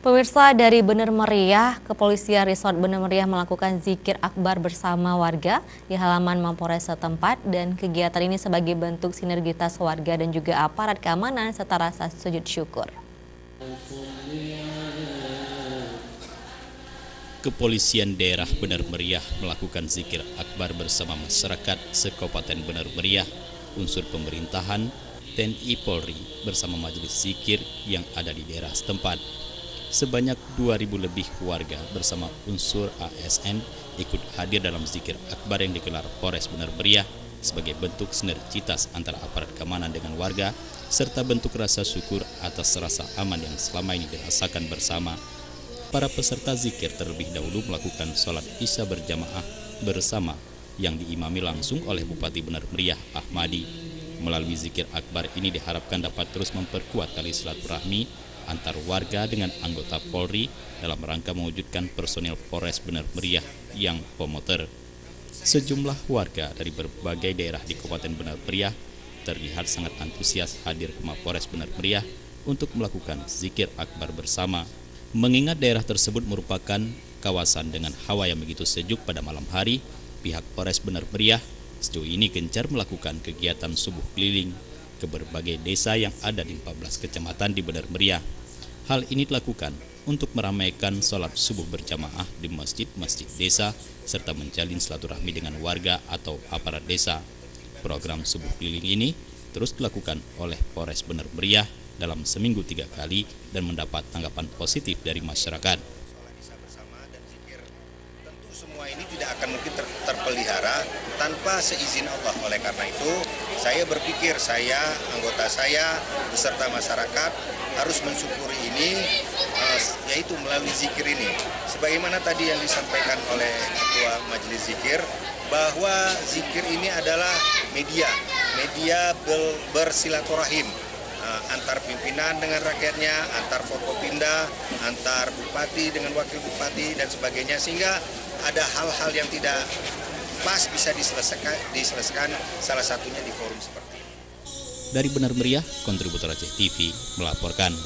Pemirsa, dari Bener Meriah, Kepolisian Resort Bener Meriah melakukan zikir akbar bersama warga di halaman Mapolres setempat, dan kegiatan ini sebagai bentuk sinergitas warga dan juga aparat keamanan serta rasa sujud syukur. Kepolisian Daerah Bener Meriah melakukan zikir akbar bersama masyarakat se-Kabupaten Bener Meriah, unsur pemerintahan, TNI Polri bersama majelis zikir yang ada di daerah setempat. Sebanyak 2.000 lebih warga bersama unsur ASN ikut hadir dalam zikir akbar yang digelar Polres Bener Meriah sebagai bentuk sinergitas antara aparat keamanan dengan warga serta bentuk rasa syukur atas rasa aman yang selama ini dirasakan bersama. Para peserta zikir terlebih dahulu melakukan sholat isya berjamaah bersama yang diimami langsung oleh Bupati Bener Meriah Ahmadi. Melalui zikir akbar ini diharapkan dapat terus memperkuat tali silaturahmi antar warga dengan anggota Polri dalam rangka mewujudkan personil Polres Bener Meriah yang promoter. Sejumlah warga dari berbagai daerah di Kabupaten Bener Meriah terlihat sangat antusias hadir ke Mapolres Bener Meriah untuk melakukan zikir akbar bersama. Mengingat daerah tersebut merupakan kawasan dengan hawa yang begitu sejuk pada malam hari, pihak Polres Bener Meriah sejauh ini gencar melakukan kegiatan subuh keliling ke berbagai desa yang ada di 14 kecamatan di Bener Meriah. Hal ini dilakukan untuk meramaikan sholat subuh berjamaah di masjid-masjid desa serta menjalin silaturahmi dengan warga atau aparat desa. Program subuh keliling ini terus dilakukan oleh Polres Bener Meriah dalam seminggu 3 kali dan mendapat tanggapan positif dari masyarakat. Semua ini tidak akan mungkin terpelihara tanpa seizin Allah. Oleh karena itu, saya berpikir anggota saya, beserta masyarakat harus mensyukuri ini, yaitu melalui zikir ini. Sebagaimana tadi yang disampaikan oleh Ketua Majelis Zikir, bahwa zikir ini adalah media bersilaturahim antar pimpinan dengan rakyatnya, antar Forkopimda, antar bupati dengan wakil bupati dan sebagainya, sehingga ada hal-hal yang tidak pas bisa diselesaikan salah satunya di forum seperti ini. Dari Bener Meriah, kontributor Aceh TV melaporkan.